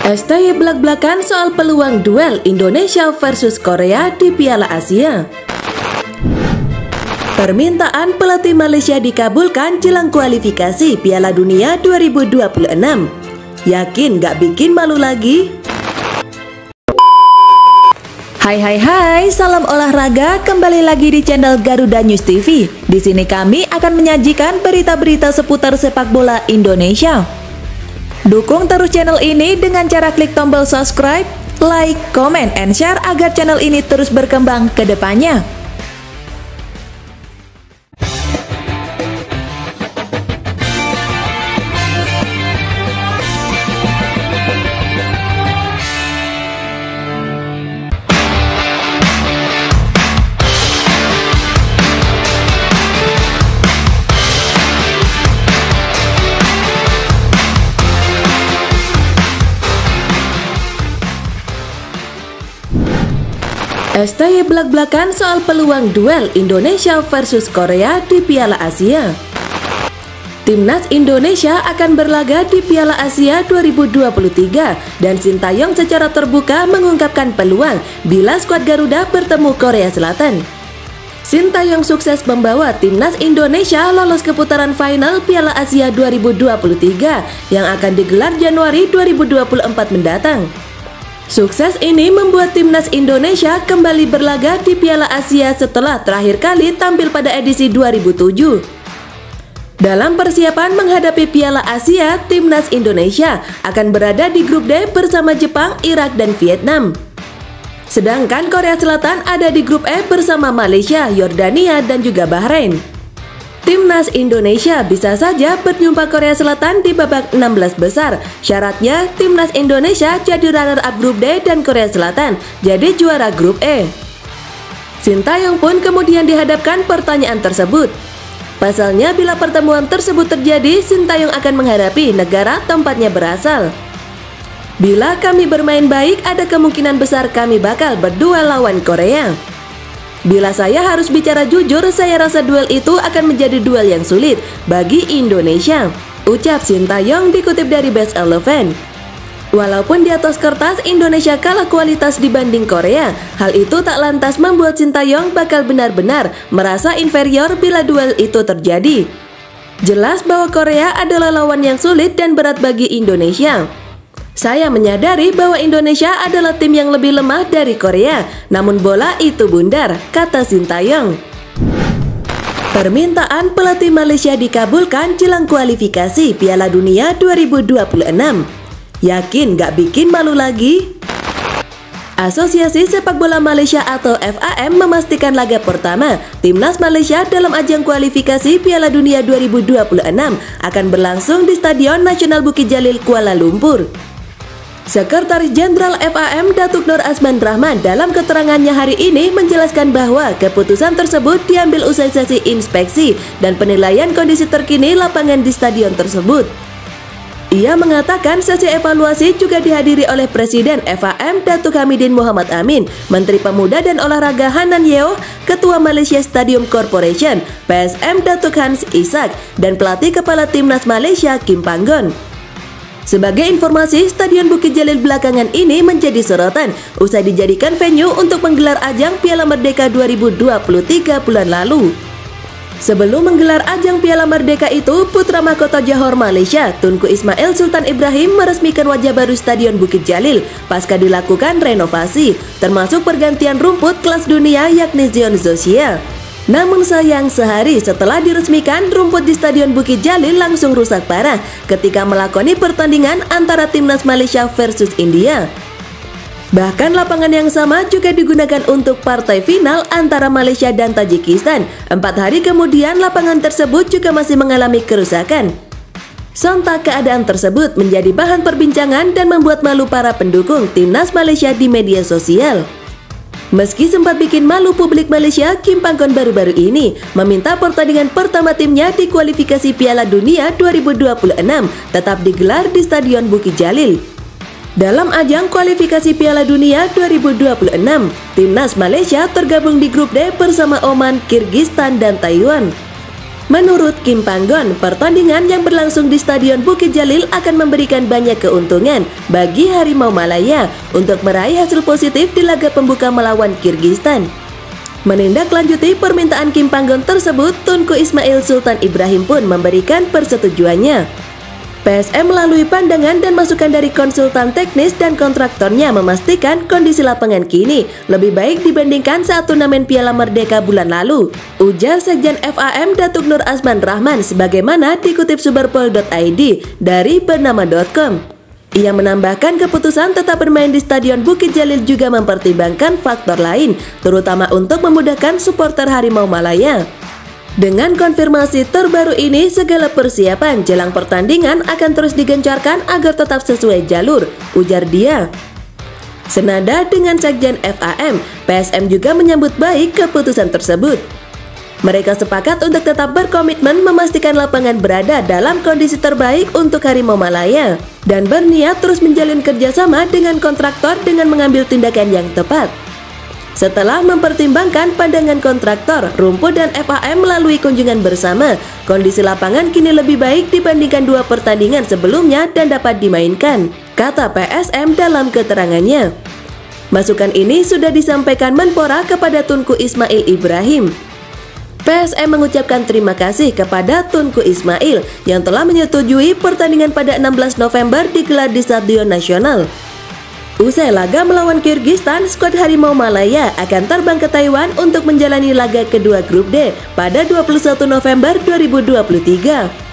STY belak-belakan soal peluang duel Indonesia versus Korea di Piala Asia. Permintaan pelatih Malaysia dikabulkan jelang kualifikasi Piala Dunia 2026. Yakin gak bikin malu lagi? Hai, salam olahraga, kembali lagi di channel Garuda News TV. Di sini kami akan menyajikan berita-berita seputar sepak bola Indonesia. Dukung terus channel ini dengan cara klik tombol subscribe, like, comment, and share agar channel ini terus berkembang ke depannya. STY belak-belakan soal peluang duel Indonesia versus Korea di Piala Asia. Timnas Indonesia akan berlaga di Piala Asia 2023 dan Sintayong secara terbuka mengungkapkan peluang bila skuad Garuda bertemu Korea Selatan. Sintayong sukses membawa Timnas Indonesia lolos ke putaran final Piala Asia 2023 yang akan digelar Januari 2024 mendatang. Sukses ini membuat Timnas Indonesia kembali berlaga di Piala Asia setelah terakhir kali tampil pada edisi 2007. Dalam persiapan menghadapi Piala Asia, Timnas Indonesia akan berada di grup D bersama Jepang, Irak, dan Vietnam. Sedangkan Korea Selatan ada di grup E bersama Malaysia, Yordania, dan juga Bahrain. Timnas Indonesia bisa saja berjumpa Korea Selatan di babak 16 besar. Syaratnya Timnas Indonesia jadi runner-up grup D dan Korea Selatan jadi juara grup E. Sintayong pun kemudian dihadapkan pertanyaan tersebut. Pasalnya bila pertemuan tersebut terjadi, Sintayong akan menghadapi negara tempatnya berasal. Bila kami bermain baik, ada kemungkinan besar kami bakal berduel lawan Korea. Bila saya harus bicara jujur, saya rasa duel itu akan menjadi duel yang sulit bagi Indonesia, ucap Sintayong dikutip dari Best 11. Walaupun di atas kertas Indonesia kalah kualitas dibanding Korea, hal itu tak lantas membuat Sintayong bakal benar-benar merasa inferior bila duel itu terjadi. Jelas bahwa Korea adalah lawan yang sulit dan berat bagi Indonesia. Saya menyadari bahwa Indonesia adalah tim yang lebih lemah dari Korea, namun bola itu bundar, kata Sintayong. Permintaan pelatih Malaysia dikabulkan jelang kualifikasi Piala Dunia 2026. Yakin gak bikin malu lagi? Asosiasi Sepak Bola Malaysia atau FAM memastikan laga pertama Timnas Malaysia dalam ajang kualifikasi Piala Dunia 2026 akan berlangsung di Stadion Nasional Bukit Jalil, Kuala Lumpur. Sekretaris Jenderal FAM Datuk Nur Azman Rahman dalam keterangannya hari ini menjelaskan bahwa keputusan tersebut diambil usai sesi inspeksi dan penilaian kondisi terkini lapangan di stadion tersebut. Ia mengatakan sesi evaluasi juga dihadiri oleh Presiden FAM Datuk Hamidin Muhammad Amin, Menteri Pemuda dan Olahraga Hanan Yeo, Ketua Malaysia Stadium Corporation PSM Datuk Hans Ishak, dan pelatih kepala Timnas Malaysia Kim Panggon. Sebagai informasi, Stadion Bukit Jalil belakangan ini menjadi sorotan usai dijadikan venue untuk menggelar ajang Piala Merdeka 2023 bulan lalu. Sebelum menggelar ajang Piala Merdeka itu, Putra Mahkota Johor Malaysia, Tunku Ismail Sultan Ibrahim meresmikan wajah baru Stadion Bukit Jalil pasca dilakukan renovasi, termasuk pergantian rumput kelas dunia yakni Zion Zosia. Namun sayang, sehari setelah diresmikan, rumput di Stadion Bukit Jalil langsung rusak parah ketika melakoni pertandingan antara Timnas Malaysia versus India. Bahkan lapangan yang sama juga digunakan untuk partai final antara Malaysia dan Tajikistan. 4 hari kemudian lapangan tersebut juga masih mengalami kerusakan. Sontak keadaan tersebut menjadi bahan perbincangan dan membuat malu para pendukung Timnas Malaysia di media sosial. Meski sempat bikin malu publik Malaysia, Kim Panggon baru-baru ini meminta pertandingan pertama timnya di kualifikasi Piala Dunia 2026 tetap digelar di Stadion Bukit Jalil. Dalam ajang kualifikasi Piala Dunia 2026, Timnas Malaysia tergabung di grup D bersama Oman, Kirgistan, dan Taiwan. Menurut Kim Panggon, pertandingan yang berlangsung di Stadion Bukit Jalil akan memberikan banyak keuntungan bagi Harimau Malaya untuk meraih hasil positif di laga pembuka melawan Kirgistan. Menindaklanjuti permintaan Kim Panggon tersebut, Tunku Ismail Sultan Ibrahim pun memberikan persetujuannya. PSM melalui pandangan dan masukan dari konsultan teknis dan kontraktornya memastikan kondisi lapangan kini lebih baik dibandingkan saat turnamen Piala Merdeka bulan lalu, ujar Sekjen FAM Datuk Nur Asman Rahman sebagaimana dikutip Superpol.id dari bernama.com. Ia menambahkan keputusan tetap bermain di Stadion Bukit Jalil juga mempertimbangkan faktor lain, terutama untuk memudahkan supporter Harimau Malaya. Dengan konfirmasi terbaru ini, segala persiapan jelang pertandingan akan terus digencarkan agar tetap sesuai jalur, ujar dia. Senada dengan Sekjen FAM, PSM juga menyambut baik keputusan tersebut. Mereka sepakat untuk tetap berkomitmen memastikan lapangan berada dalam kondisi terbaik untuk Harimau Malaya dan berniat terus menjalin kerjasama dengan kontraktor dengan mengambil tindakan yang tepat. Setelah mempertimbangkan pandangan kontraktor, rumput dan FAM melalui kunjungan bersama, kondisi lapangan kini lebih baik dibandingkan 2 pertandingan sebelumnya dan dapat dimainkan, kata PSM dalam keterangannya. Masukan ini sudah disampaikan Menpora kepada Tunku Ismail Ibrahim. PSM mengucapkan terima kasih kepada Tunku Ismail yang telah menyetujui pertandingan pada 16 November digelar di Stadion Nasional. Usai laga melawan Kirgistan, skuad Harimau Malaya akan terbang ke Taiwan untuk menjalani laga kedua grup D pada 21 November 2023.